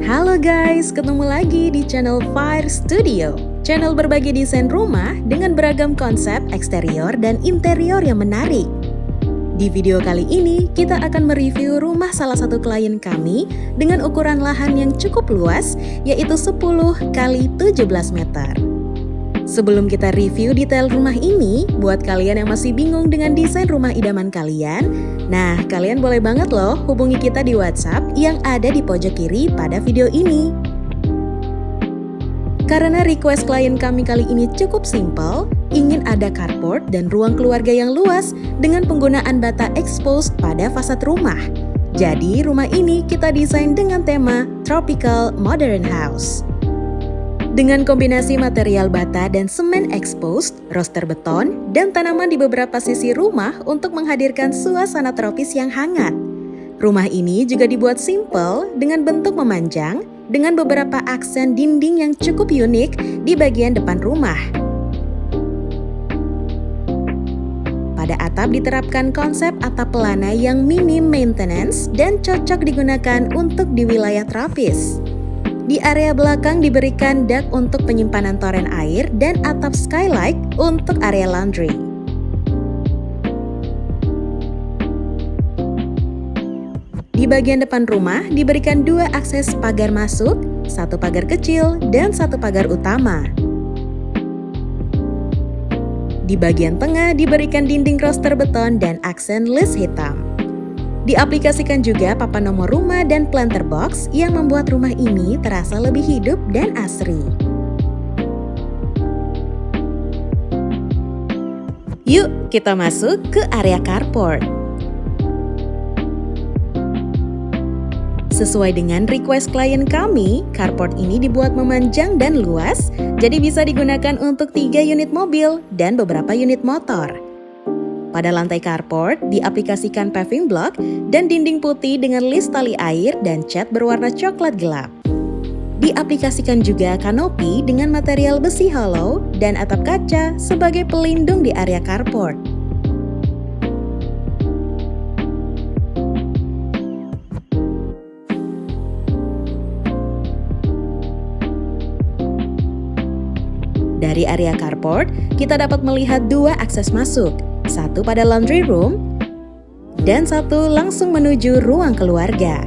Halo guys, ketemu lagi di channel Fire Studio. Channel berbagi desain rumah dengan beragam konsep eksterior dan interior yang menarik. Di video kali ini, kita akan mereview rumah salah satu klien kami dengan ukuran lahan yang cukup luas, yaitu 10 x 17 meter. Sebelum kita review detail rumah ini, buat kalian yang masih bingung dengan desain rumah idaman kalian, nah kalian boleh banget loh hubungi kita di WhatsApp yang ada di pojok kiri pada video ini. Karena request klien kami kali ini cukup simpel, ingin ada carport dan ruang keluarga yang luas dengan penggunaan bata exposed pada fasad rumah. Jadi rumah ini kita desain dengan tema Tropical Modern House. Dengan kombinasi material bata dan semen exposed, roster beton, dan tanaman di beberapa sisi rumah untuk menghadirkan suasana tropis yang hangat. Rumah ini juga dibuat simple dengan bentuk memanjang, dengan beberapa aksen dinding yang cukup unik di bagian depan rumah. Pada atap diterapkan konsep atap pelana yang minim maintenance dan cocok digunakan untuk di wilayah tropis. Di area belakang diberikan dak untuk penyimpanan toren air dan atap skylight untuk area laundry. Di bagian depan rumah diberikan 2 akses pagar masuk, 1 pagar kecil dan 1 pagar utama. Di bagian tengah diberikan dinding roster beton dan aksen list hitam. Diaplikasikan juga papan nomor rumah dan planter box yang membuat rumah ini terasa lebih hidup dan asri. Yuk kita masuk ke area carport. Sesuai dengan request klien kami, carport ini dibuat memanjang dan luas, jadi bisa digunakan untuk 3 unit mobil dan beberapa unit motor. Pada lantai carport diaplikasikan paving block dan dinding putih dengan list tali air dan cat berwarna coklat gelap. Diaplikasikan juga kanopi dengan material besi hollow dan atap kaca sebagai pelindung di area carport. Dari area carport, kita dapat melihat 2 akses masuk. 1 pada laundry room, dan 1 langsung menuju ruang keluarga.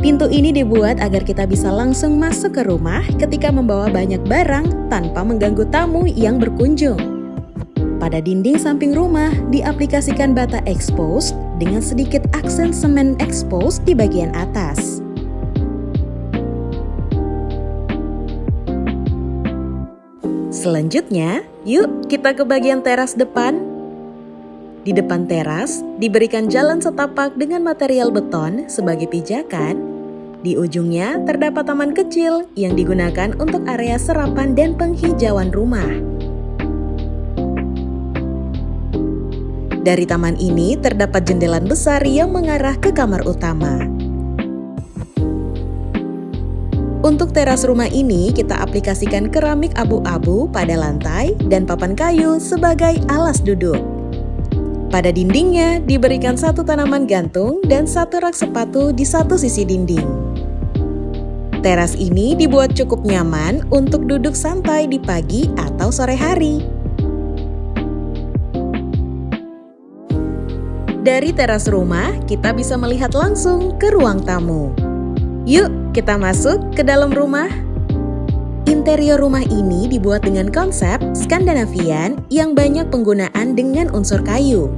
Pintu ini dibuat agar kita bisa langsung masuk ke rumah ketika membawa banyak barang tanpa mengganggu tamu yang berkunjung. Pada dinding samping rumah diaplikasikan bata exposed dengan sedikit aksen semen exposed di bagian atas. Selanjutnya, yuk kita ke bagian teras depan. Di depan teras, diberikan jalan setapak dengan material beton sebagai pijakan. Di ujungnya, terdapat taman kecil yang digunakan untuk area serapan dan penghijauan rumah. Dari taman ini, terdapat jendela besar yang mengarah ke kamar utama. Untuk teras rumah ini, kita aplikasikan keramik abu-abu pada lantai dan papan kayu sebagai alas duduk. Pada dindingnya, diberikan 1 tanaman gantung dan 1 rak sepatu di satu sisi dinding. Teras ini dibuat cukup nyaman untuk duduk santai di pagi atau sore hari. Dari teras rumah, kita bisa melihat langsung ke ruang tamu. Yuk, kita masuk ke dalam rumah. Interior rumah ini dibuat dengan konsep Skandinavian yang banyak penggunaan dengan unsur kayu.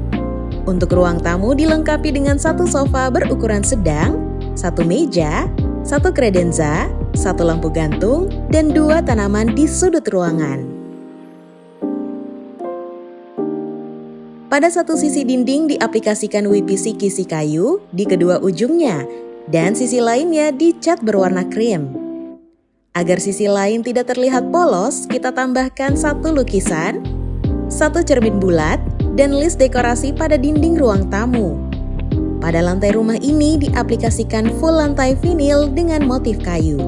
Untuk ruang tamu dilengkapi dengan 1 sofa berukuran sedang, 1 meja, 1 kredenza, 1 lampu gantung, dan 2 tanaman di sudut ruangan. Pada satu sisi dinding diaplikasikan WPC kisi kayu di kedua ujungnya, dan sisi lainnya dicat berwarna krim. Agar sisi lain tidak terlihat polos, kita tambahkan 1 lukisan, 1 cermin bulat, dan list dekorasi pada dinding ruang tamu. Pada lantai rumah ini diaplikasikan full lantai vinil dengan motif kayu.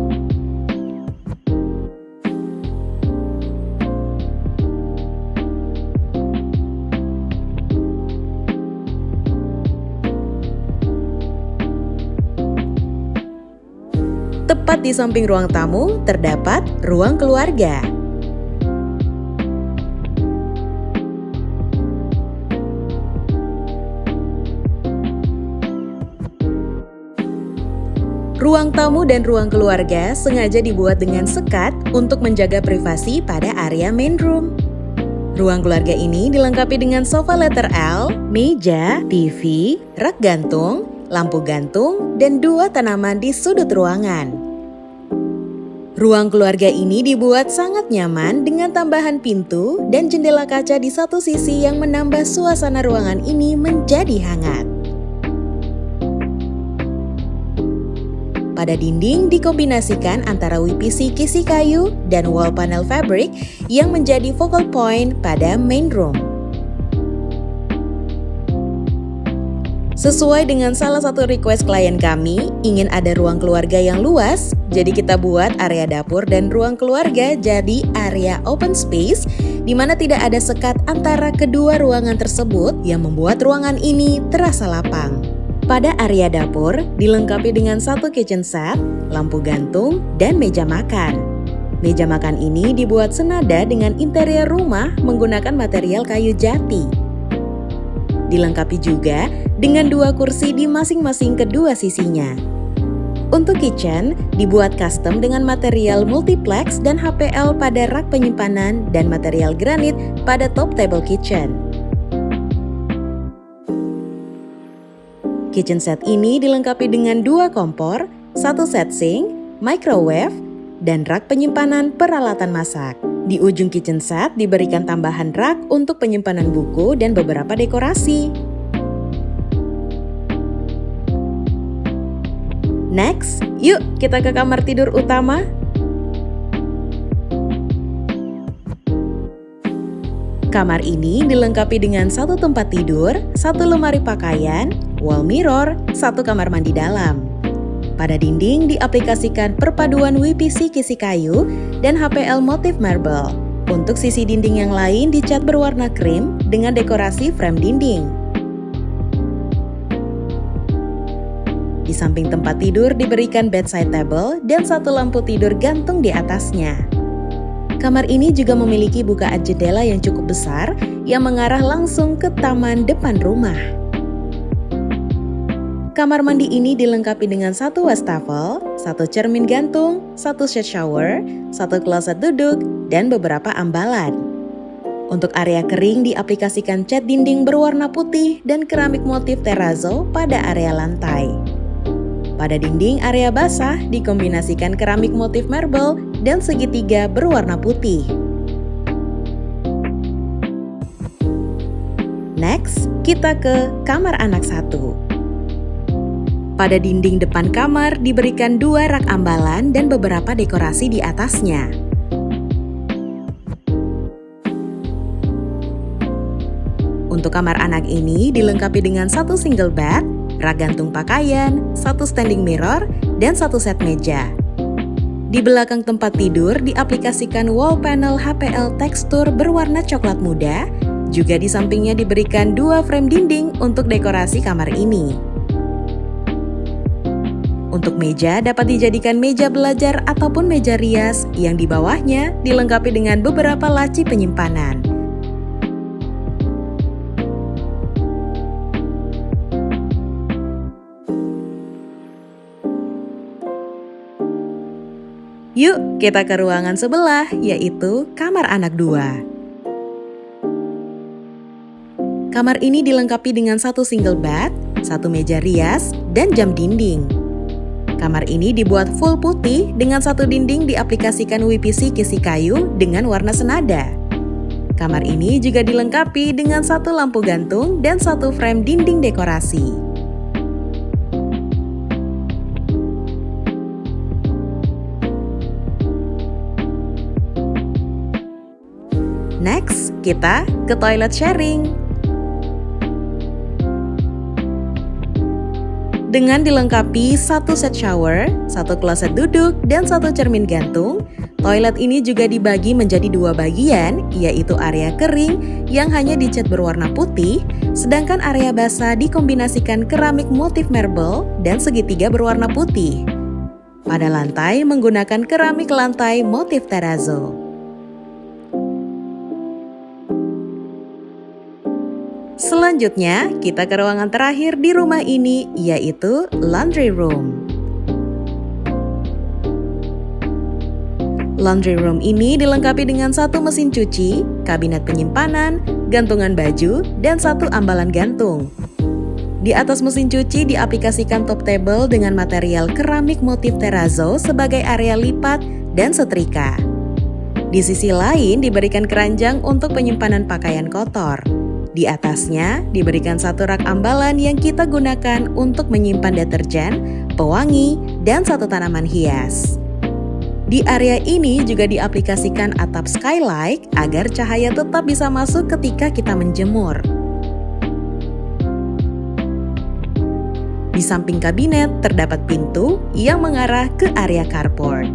Tepat di samping ruang tamu terdapat ruang keluarga. Ruang tamu dan ruang keluarga sengaja dibuat dengan sekat untuk menjaga privasi pada area main room. Ruang keluarga ini dilengkapi dengan sofa letter L, meja, TV, rak gantung, lampu gantung, dan 2 tanaman di sudut ruangan. Ruang keluarga ini dibuat sangat nyaman dengan tambahan pintu dan jendela kaca di satu sisi yang menambah suasana ruangan ini menjadi hangat. Pada dinding dikombinasikan antara WPC kisi kayu dan wall panel fabric yang menjadi focal point pada main room. Sesuai dengan salah satu request klien kami, ingin ada ruang keluarga yang luas, jadi kita buat area dapur dan ruang keluarga jadi area open space di mana tidak ada sekat antara kedua ruangan tersebut yang membuat ruangan ini terasa lapang. Pada area dapur dilengkapi dengan satu kitchen set, lampu gantung, dan meja makan. Meja makan ini dibuat senada dengan interior rumah menggunakan material kayu jati. Dilengkapi juga dengan 2 kursi di masing-masing kedua sisinya. Untuk kitchen, dibuat custom dengan material multiplex dan HPL pada rak penyimpanan dan material granit pada top table kitchen. Kitchen set ini dilengkapi dengan 2 kompor, 1 set sink, microwave, dan rak penyimpanan peralatan masak. Di ujung kitchen set diberikan tambahan rak untuk penyimpanan buku dan beberapa dekorasi. Next, yuk kita ke kamar tidur utama. Kamar ini dilengkapi dengan 1 tempat tidur, 1 lemari pakaian, wall mirror, 1 kamar mandi dalam. Pada dinding diaplikasikan perpaduan WPC kisi kayu dan HPL motif marble. Untuk sisi dinding yang lain dicat berwarna krim dengan dekorasi frame dinding. Di samping tempat tidur diberikan bedside table dan 1 lampu tidur gantung di atasnya. Kamar ini juga memiliki bukaan jendela yang cukup besar yang mengarah langsung ke taman depan rumah. Kamar mandi ini dilengkapi dengan 1 wastafel, 1 cermin gantung, 1 set shower, 1 kloset duduk, dan beberapa ambalan. Untuk area kering diaplikasikan cat dinding berwarna putih dan keramik motif terrazzo pada area lantai. Pada dinding area basah dikombinasikan keramik motif marble dan segitiga berwarna putih. Next, kita ke kamar anak 1. Pada dinding depan kamar diberikan 2 rak ambalan dan beberapa dekorasi di atasnya. Untuk kamar anak ini dilengkapi dengan 1 single bed, rak gantung pakaian, 1 standing mirror, dan 1 set meja. Di belakang tempat tidur diaplikasikan wall panel HPL tekstur berwarna coklat muda, juga di sampingnya diberikan 2 frame dinding untuk dekorasi kamar ini. Untuk meja dapat dijadikan meja belajar ataupun meja rias yang di bawahnya dilengkapi dengan beberapa laci penyimpanan. Yuk kita ke ruangan sebelah, yaitu kamar anak 2. Kamar ini dilengkapi dengan 1 single bed, 1 meja rias, dan jam dinding. Kamar ini dibuat full putih dengan 1 dinding diaplikasikan WPC kisi kayu dengan warna senada. Kamar ini juga dilengkapi dengan 1 lampu gantung dan 1 frame dinding dekorasi. Next, kita ke toilet sharing. Dengan dilengkapi 1 set shower, 1 kloset duduk, dan 1 cermin gantung, toilet ini juga dibagi menjadi 2 bagian, yaitu area kering yang hanya dicat berwarna putih, sedangkan area basah dikombinasikan keramik motif marble dan segitiga berwarna putih. pada lantai menggunakan keramik lantai motif terrazzo. Selanjutnya, kita ke ruangan terakhir di rumah ini, yaitu laundry room. Laundry room ini dilengkapi dengan satu mesin cuci, kabinet penyimpanan, gantungan baju, dan satu ambalan gantung. Di atas mesin cuci diaplikasikan top table dengan material keramik motif terrazzo sebagai area lipat dan setrika. Di sisi lain diberikan keranjang untuk penyimpanan pakaian kotor. Di atasnya diberikan satu rak ambalan yang kita gunakan untuk menyimpan deterjen, pewangi, dan satu tanaman hias. Di area ini juga diaplikasikan atap skylight agar cahaya tetap bisa masuk ketika kita menjemur. Di samping kabinet terdapat pintu yang mengarah ke area carport.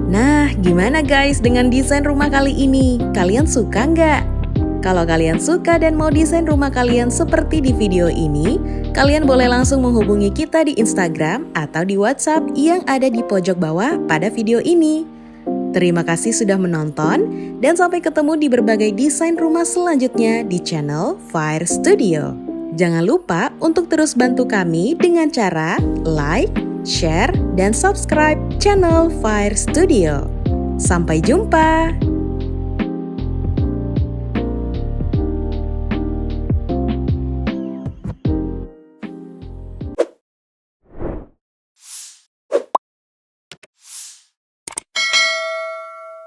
Nah, gimana guys dengan desain rumah kali ini? Kalian suka nggak? Kalau kalian suka dan mau desain rumah kalian seperti di video ini, kalian boleh langsung menghubungi kita di Instagram atau di WhatsApp yang ada di pojok bawah pada video ini. Terima kasih sudah menonton, dan sampai ketemu di berbagai desain rumah selanjutnya di channel Fire Studio. Jangan lupa untuk terus bantu kami dengan cara like, share, dan subscribe channel Fire Studio. Sampai jumpa!